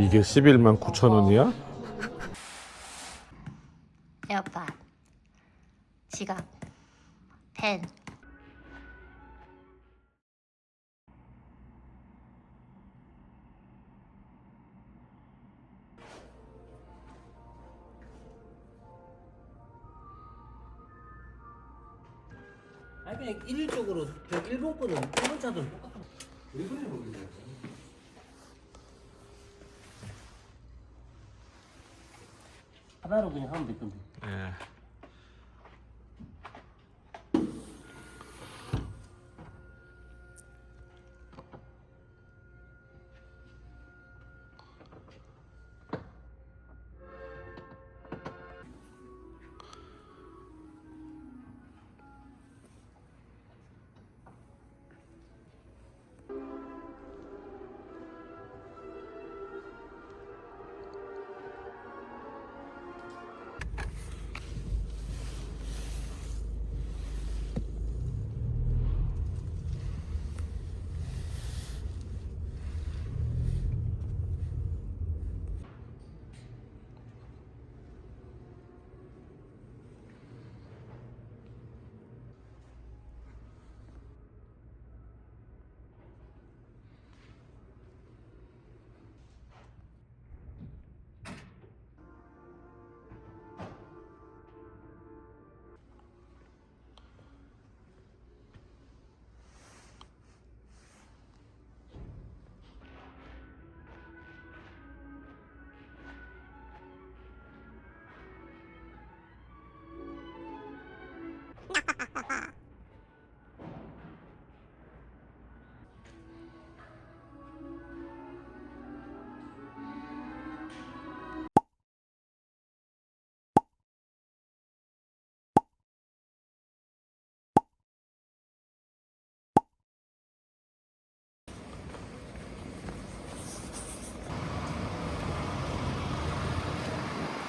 이게 11만 9천 원이야? 에어팟, 지갑, 펜. 아니 그냥 일률적으로 저 일본 거는 일본 차들은 똑같아. 일본에 먹이네. 하나로 그냥 하면 될 건데. 예.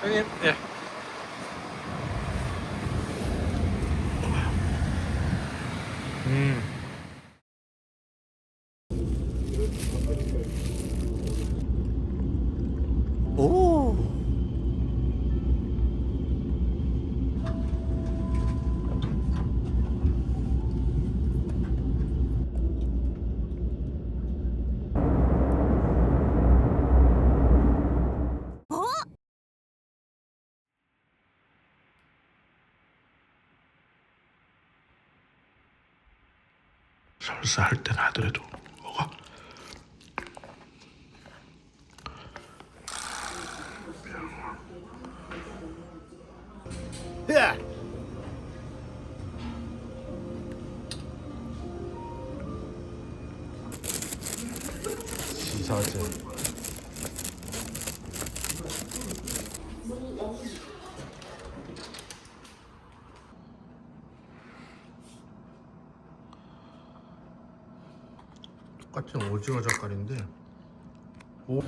형님, 예. 음. 오. 설사 할 때는 하더라도 뭐가 야! 지사제 똑같은 오징어 젓갈인데 오.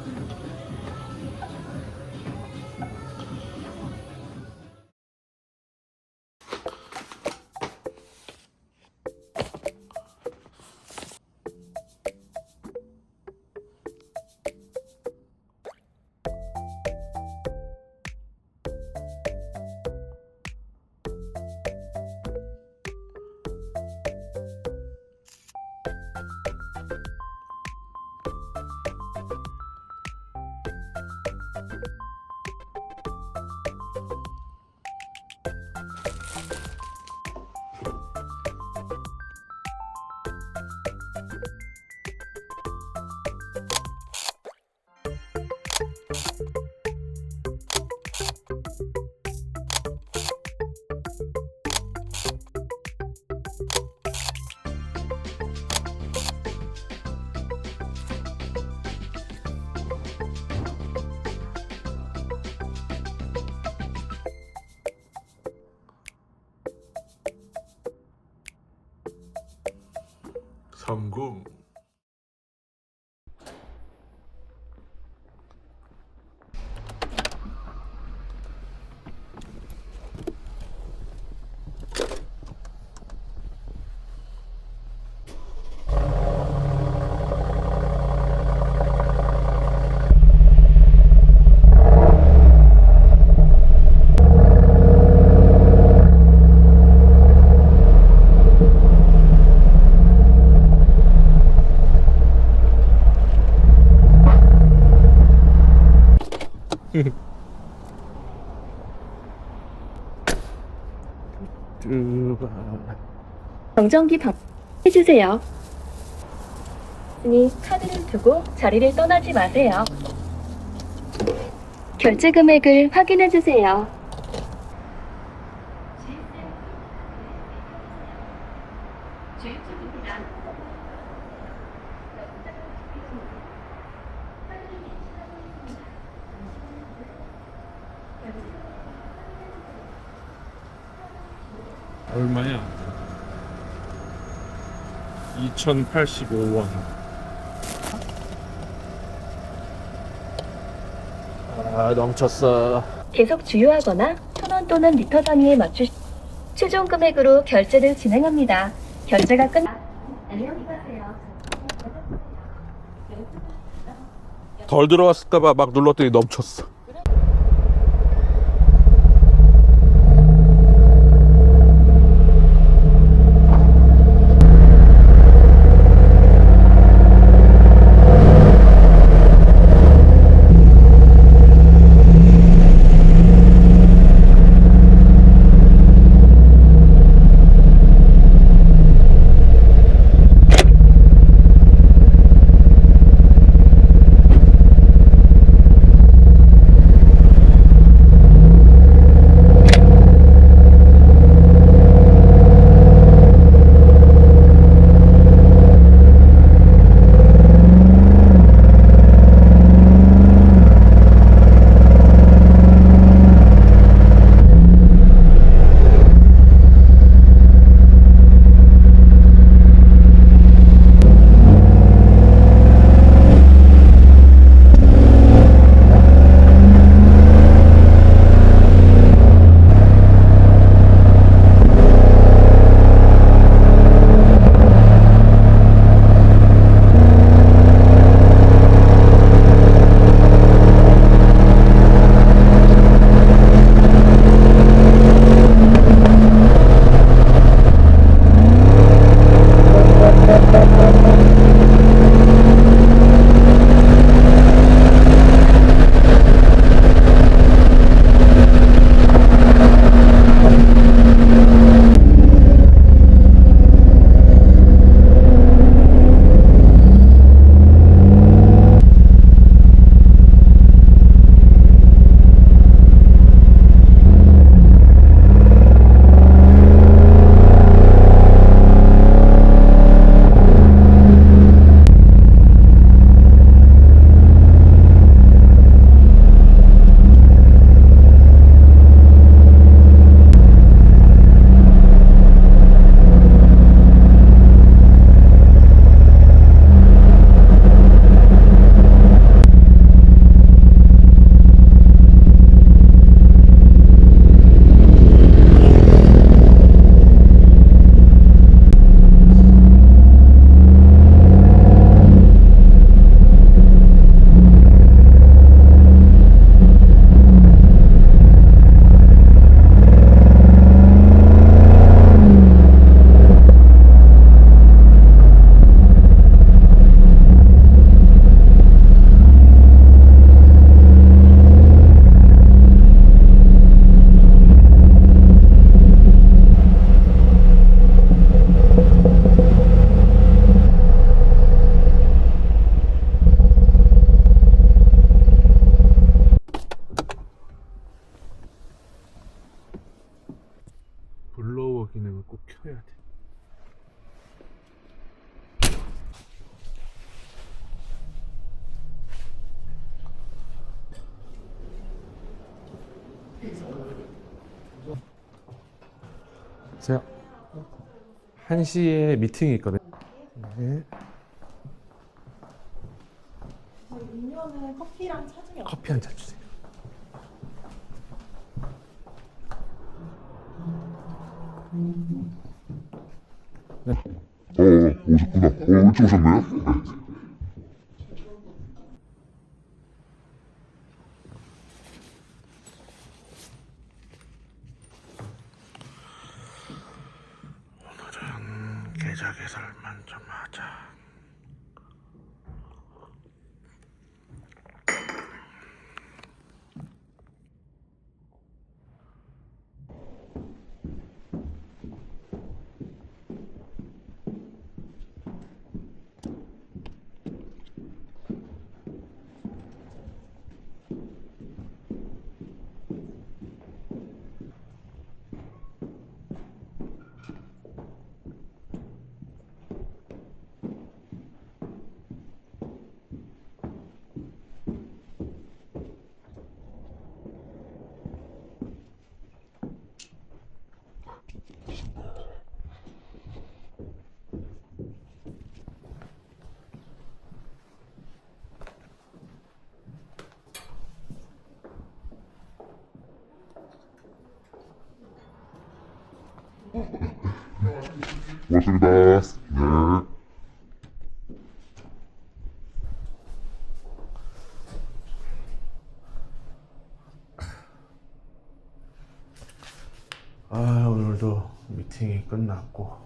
성공. 정전기 해주세요. 니 카드를 두고 자리를 떠나지 마세요. 결제 금액을 확인해 주세요. 얼마야? 2085원. 아, 넘쳤어. 계속 주유하거나 1,000원 또는 리터 단위에 맞추 최종 금액으로 결제를 진행합니다. 결제가 안녕히 가세요. 덜 들어갔을까봐 막 눌렀더니 넘쳤어. 블로워 기능을 꼭 켜야 돼. 제가 1시에 미팅이 있거든요. 네. 음료는 커피랑 차 중에 커피 한 잔 주세요. 오셨구나. 일찍 오셨나요? 네. 오늘은 계좌 개설만 좀 하자. 고맙습니다. 네. 아, 오늘도 미팅이 끝났고.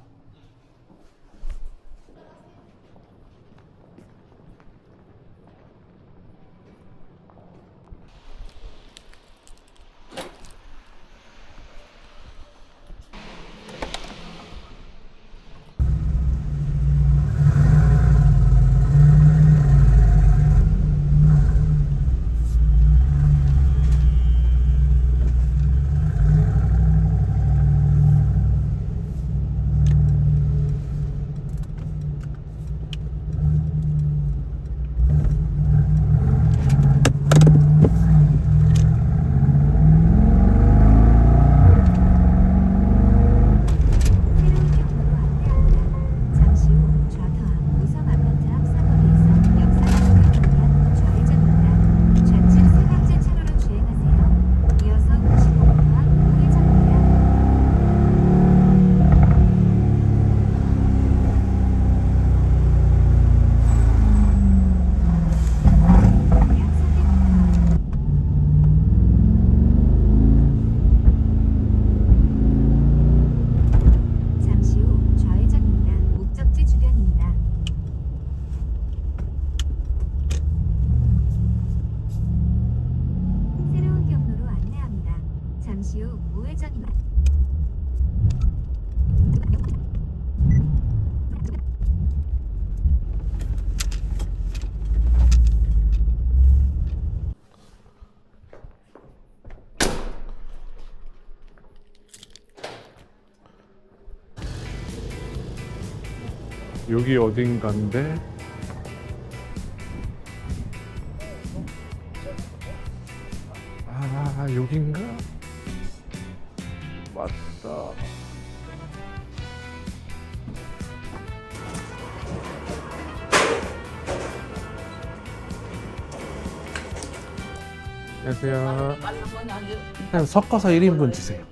잠시 후 좌터항 우성 아파트 앞 사거리에서 역사를 방면 좌회전입니다. 좌측 세 번째 차로로 주행하세요. 이어서 95m 앞 우회전입니다. 약 300m 잠시 후 좌회전입니다. 목적지 주변입니다. 새로운 경로로 안내합니다. 잠시 후 우회전입니다. 여기 어딘가인데? 아, 여긴가? 맞다. 안녕하세요. 일단 섞어서 1인분 주세요.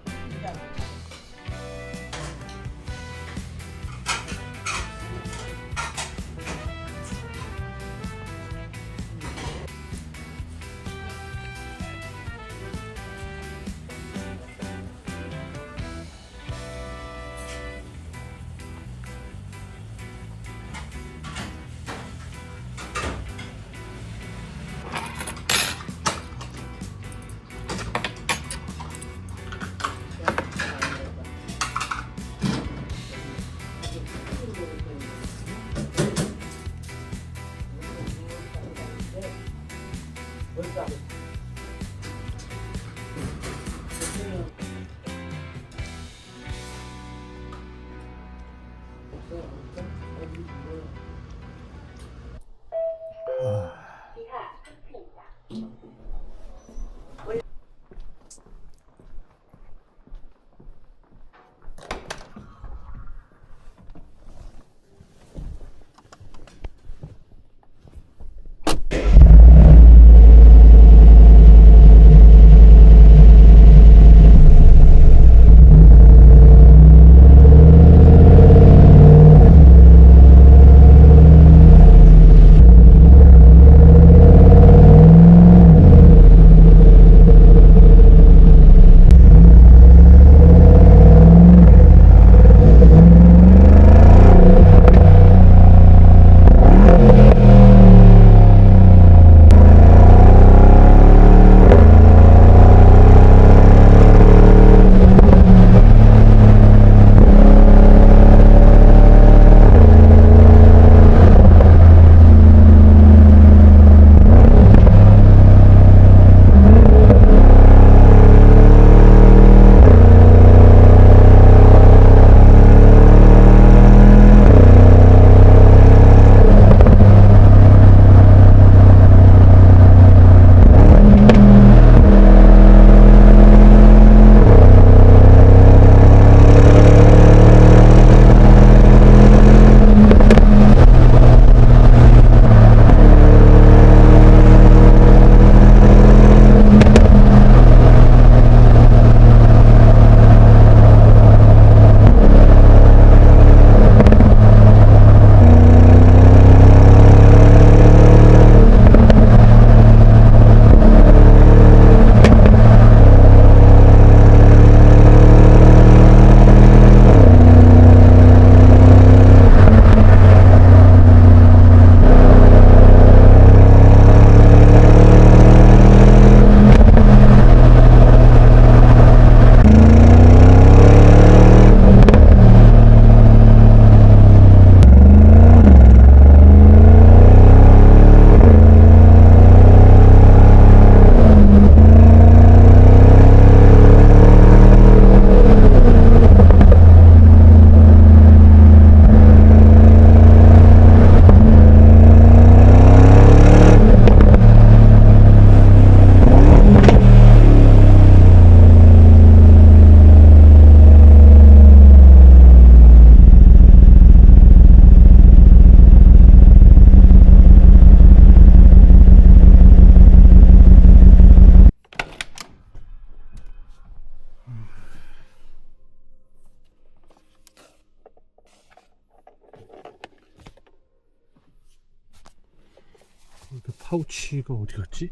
그 파우치가 어디 갔지?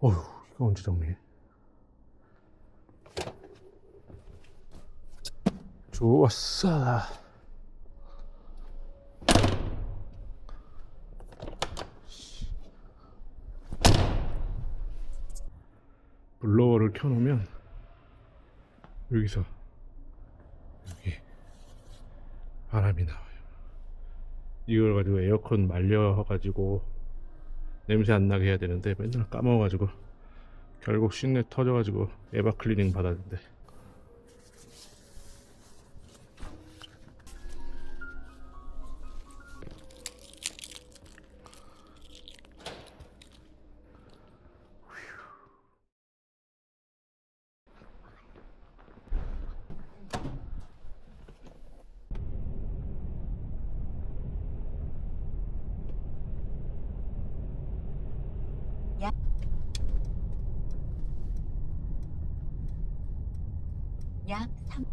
어휴, 이거 언제 정리해? 좋았어. 블로워를 켜놓으면 여기서 여기 바람이 나와요. 이걸 가지고 에어컨 말려가지고 냄새 안 나게 해야 되는데 맨날 까먹어가지고 결국 실내 터져가지고 에바 클리닝 받았는데 약 3.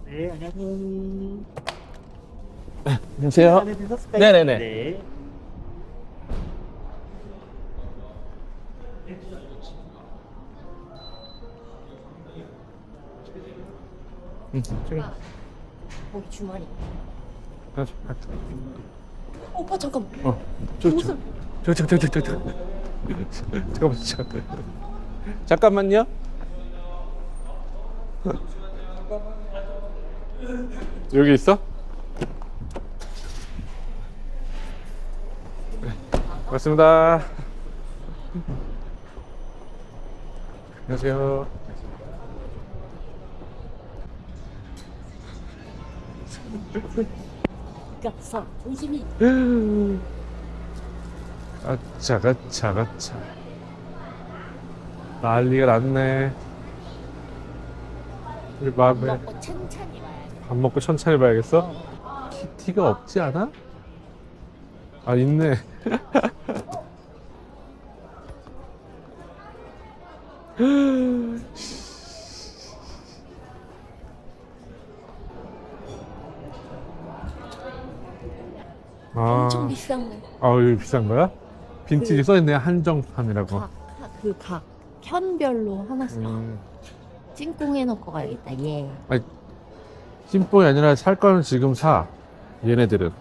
네, 안녕하세요. 안녕하세요. 안에 드셨을까요? 네네네. 네. 지금 거기 주머니. 가자. 오빠 잠깐만. 잠깐만요. 여기 있어? 네, 맞습니다. 안녕하세요. gat서 조심히. 아차가차가차 난리가 났네. 우리 마음에 먹고 천천히 와야 돼. 밥 먹고 천천히 봐야겠어? 키티가 없지 않아? 아 있네. 엄청 비싼 거. 아 여기 비싼 거야? 빈티지 써있네. 한정판이라고. 각 편별로 하나씩 음, 찐꽁 해놓고 가야겠다. 예. 찐뽕이 아니라 살 거는 지금 사. 얘네들은.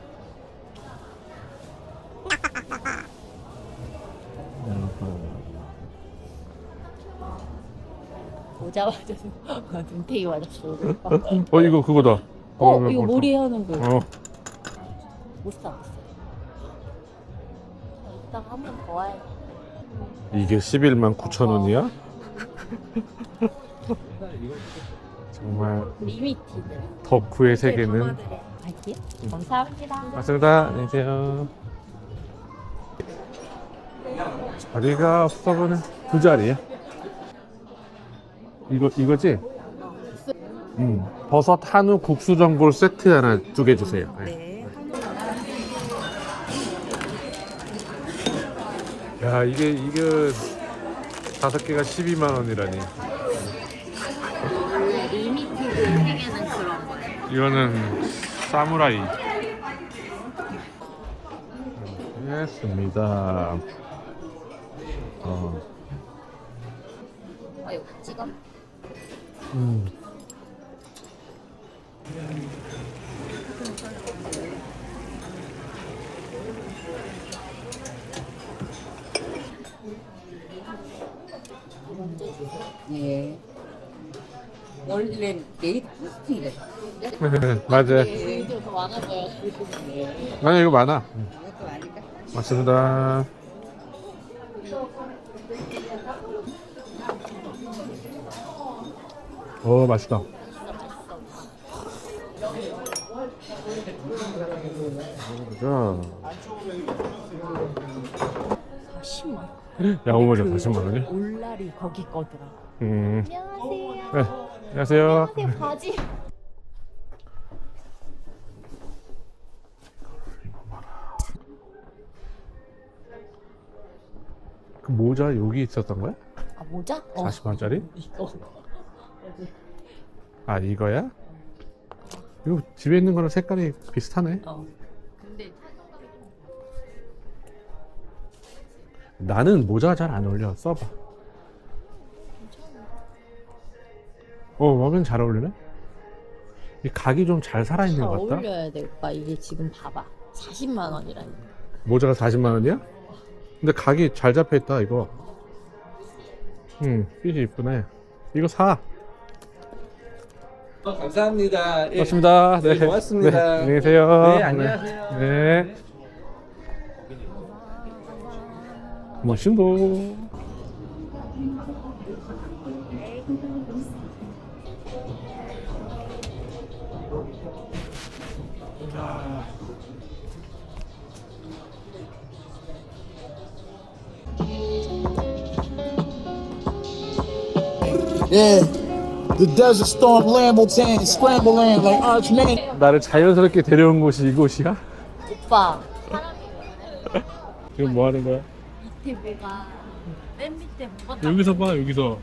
오자마자 눈탱이 맞았어. 이거 그거다. 이거 머리 하는 거. 못 사. 이따가 한 번 더 와야 돼. 이게 11만 9천 원이야? 정말 리미티드. 덕후의 세계는. 갈게요. 감사합니다. 맞습니다. 안녕히 계세요. 자리가 없어 보네. 두 자리야? 이거지? 버섯 한우 국수 전골 세트 하나 2개 주세요. 네. 야, 이게 5개가 12만 원이라니. 리미티드 세계는 그런 거예요. 이거는 사무라이. 알겠습니다. 이거 찍어. 예. 원래 내일 스틱이래. 맞아. 이거 더 많아 보여. 아니, 이거 많아. 이것도 아닐까? 맞습니다. 맛있다. 자, 40만. 양호모자 40만 원이야? 올라리 거기 거더라. 안녕하세요. 네, 안녕하세요. 안녕하세요. 바지. 그 모자 여기 있었던 거야? 아 모자? 40만 원짜리? 이거. 아, 이거야? 이거 집에 있는 거랑 색깔이 비슷하네. 근데 나는 모자가 잘 안 어울려. 써봐. 마음에 잘 어울리네? 이 각이 좀 잘 살아있는 잘 것 같다. 어울려야 돼 오빠. 이게 지금 봐봐. 40만 원이라니. 모자가 40만 원이야? 근데 각이 잘 잡혀있다, 이거. 핏이 이쁘네. 이거 사. 감사합니다. 예. 고맙습니다. 네. 고맙습니다. 네, 안녕히 계세요. 네, 안녕하세요. 네. 멋진도. Yeah, the Desert Storm Lambo Scrambling like Archman. 나를 자연스럽게 데려온 곳이 이곳이야? 오빠 지금 뭐 하는 거야? 밑에 뭐가 맨 밑에 뭐가 여기서 봐, 여기서.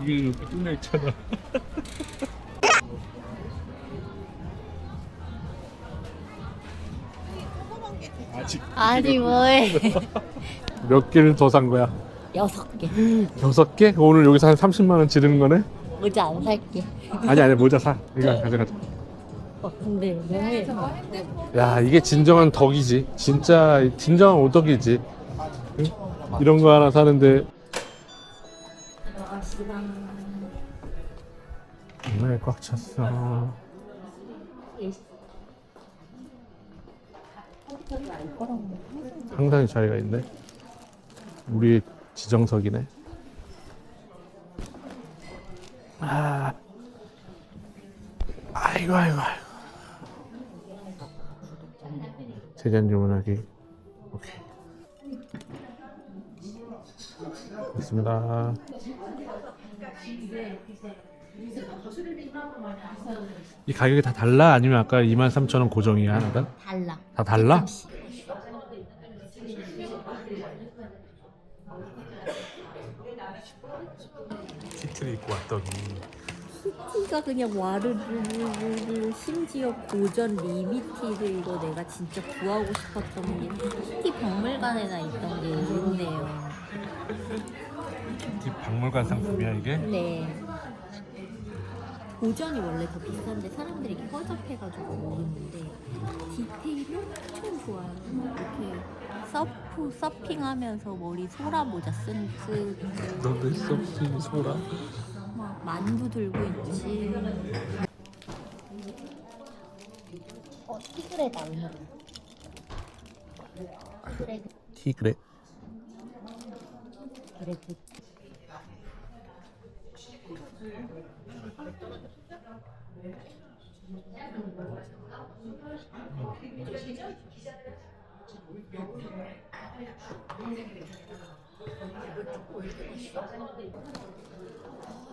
이게 이렇게 뚫려 있잖아. 아직 아니 뭐해? 몇 개를 더 산 거야? 6개. 6개? 오늘 여기서 한 30만 원 지르는 거네? 모자 안 살게. 아니 모자 사. 이거 가져가자. 근데 너무 야, 이게 진정한 덕이지. 진짜 진정한 오덕이지. 응? 이런 거 하나 사는데 정말 꽉 찼어. 상당히 자리가 있네. 우리 지정석이네. 아이고. 세잔 주문하기. 오케이. 됐습니다. 이 가격이 다 달라? 아니면 아까 23,000원 고정이야, 하나당? 달라. 다 달라? 키트를 입고 왔더니 티가 그냥 와르르르르. 심지어 고전 리미티들도 내가 진짜 구하고 싶었던 게 티 박물관에나 있던 게 있네요. 이 박물관 상품이야 이게? 네. 고전이 원래 더 비싼데 사람들이 이렇게 허접해가지고 모르는데 디테일이 엄청 좋아요. 이렇게 서핑하면서 머리 소라 모자 쓰고 너도 서핑 소라? 막 만두 들고 있지. 티그레다 오늘. 그래 티 그래? 그래 그.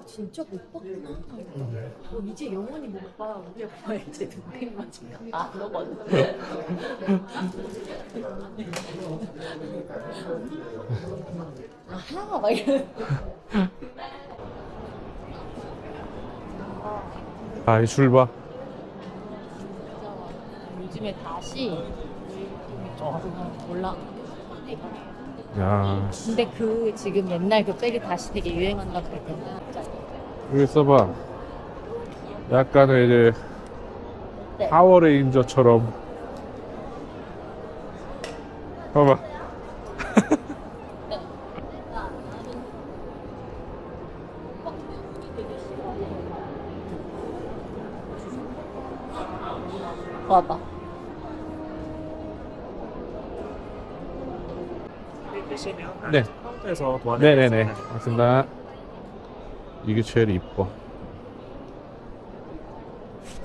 진짜 못 봤구나. 이제 영원히 못 봐. 우리 오빠 이제 동생만 지금 안 오거든. 아하 막 이런. 아, 이 줄 봐. 요즘에 다시 올라. 야, 근데 그 지금 옛날 그 백이 다시 되게 유행한다 그랬잖아. 여기 써봐. 약간의 이제 네. 파워레인저처럼. 봐봐. 봐봐. 네. 네네네. 맞습니다. 이게 제일 이뻐.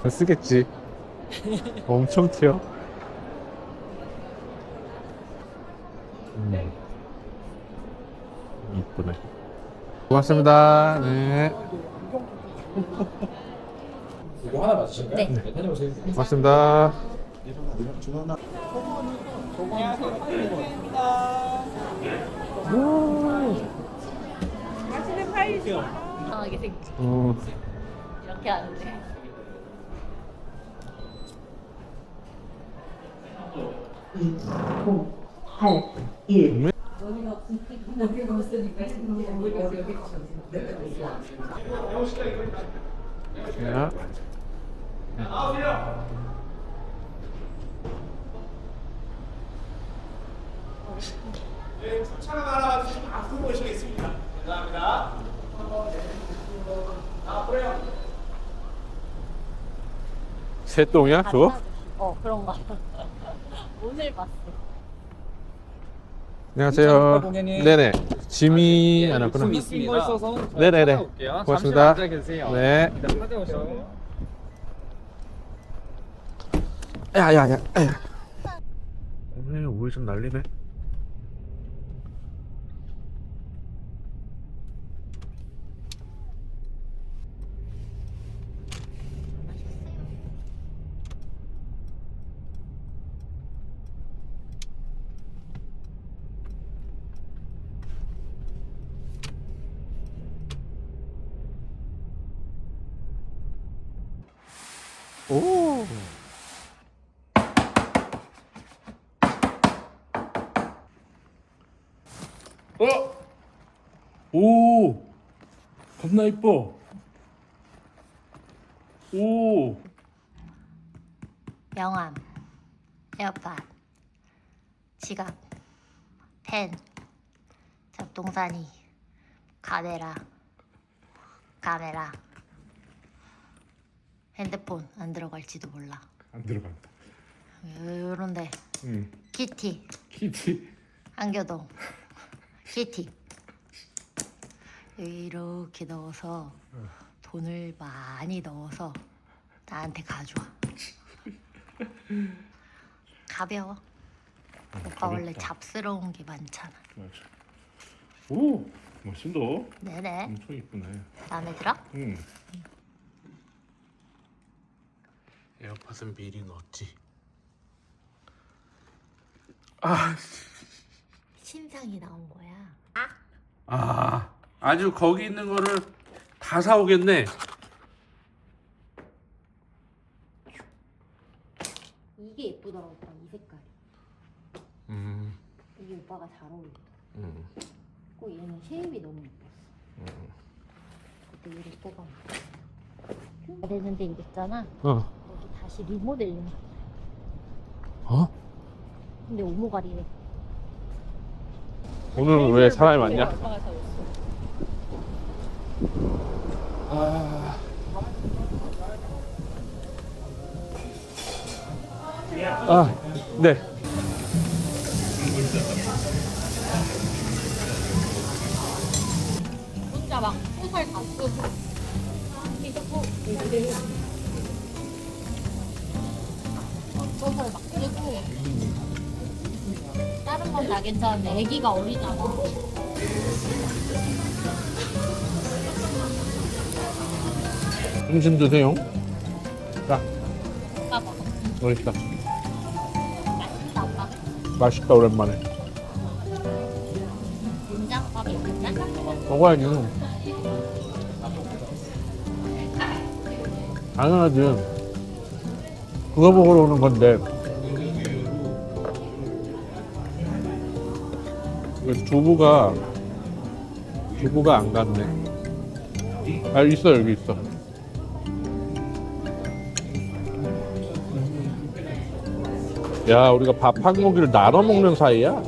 쓰겠지. 엄청 튀어. 이쁘네. 고맙습니다. 네. 이거 하나 맞으실까요? 네. 다녀오세요. 고맙습니다. 이상하게 생겼어. 이렇게 하는데. 야. 새똥이야 그거? 그런 거. 오늘 봤어. 안녕하세요. 네네. 짐이 안 왔구나. 네네네. 고맙습니다. 네. 야야야. 오늘 우회전 난리네. 오. 오, 겁나 이뻐. 오, 명함, 에어팟, 지갑, 펜, 잡동사니, 카메라, 핸드폰 안 들어갈지도 몰라. 안 들어간다. 요런데 키티, 안겨동, 키티 이렇게 넣어서 돈을 많이 넣어서 나한테 가져와. 가벼워. 오빠 원래 잡스러운 게 많잖아. 맞아. 오, 멋진다. 네네. 엄청 이쁘네. 마음에 들어? 응. 에어팟은 미리 넣었지. 아, 신상이 나온 거야. 아주 거기 있는 거를 다 사오겠네. 이게 예쁘더라 오빠, 이 색깔이. 이게 오빠가 잘 어울린다. 꼭 얘는 쉐입이 너무 예뻤어. 그때 얘를 뽑아. 되는데 이랬잖아. 여기 다시 리모델링. 근데 오모가리래. 오늘 왜 사람이 많냐? 오빠가 사줬어. 네. 진짜 막 소설 다 쓰고. 소설 막 쓰고. 다른 건 다 괜찮은데 애기가 어리잖아. 점심 드세요. 자, 봐봐. 맛있다. 맛있다 오빠. 맛있다, 오랜만에. 된장밥이 있냐? 먹어야지. 당연하지. 그거 먹으러 오는 건데. 두부가 안 갔네. 아, 있어, 여기 있어. 야, 우리가 밥 한 공기를 나눠 먹는 사이야?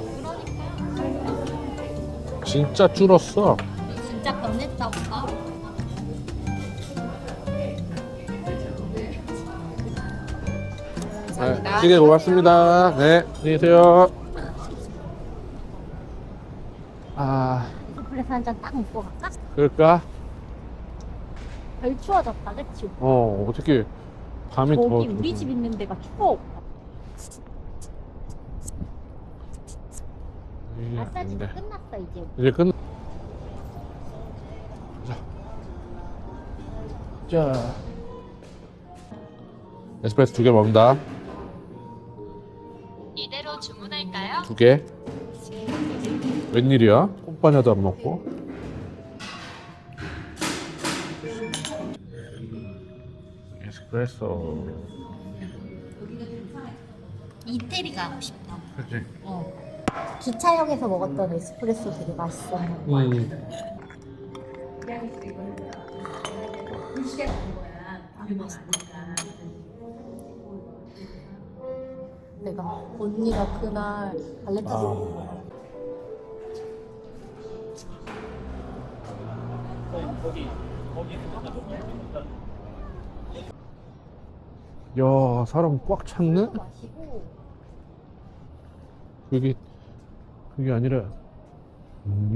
진짜 줄었어. 진짜 변했다 오빠. 네, 찌개 고맙습니다. 네, 안녕히 계세요. 에스프레소 한 잔 딱 먹고 갈까? 그럴까? 덜 추워졌다 그치? 어떻게 밤이 더 거기 우리 집 있는 데가 추워. 마사지도 끝났어 이제. 이제 끝. 자. 에스프레소 2개 먹는다. 이대로 주문할까요? 2개. 웬일이야? 콩바냐도 안 먹고. 에스프레소. 이태리 가고 싶다. 그치. 기차역에서 먹었던 에스프레소 되게 맛있어. 내가 언니가 그날 발레 타서 야, 사람 꽉 찼네? 마시고 그게 아니라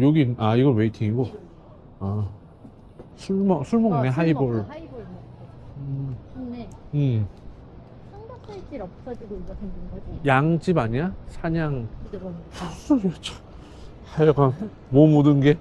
여기 이건 웨이팅이고 술 먹네. 하이볼. 하이볼 먹고. 음, 근데 삼겹살집 없어지고 이거 생긴 거지. 양집 아니야? 사냥. 그러니까. 하여간 뭐 묻은 게